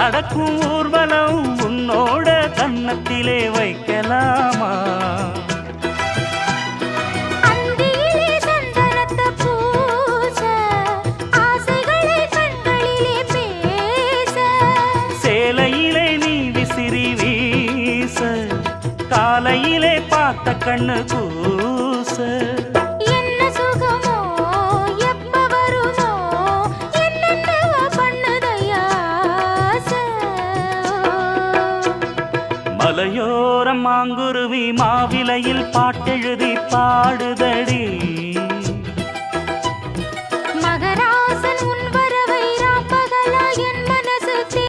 நடக்கும் ஊர்வலம் உன்னோட கன்னத்திலே வைக்கலாமா? சேலையிலே நீ விசிறி வீச காலையிலே பார்த்த கண்ணு கூச என்ன சுகமோ எப்ப வருமோ என்னென்ன பண்ணுதையா மலையோரம் மாங்குருவி மாவிலையில் பாட்டெழுதி பாடுதடி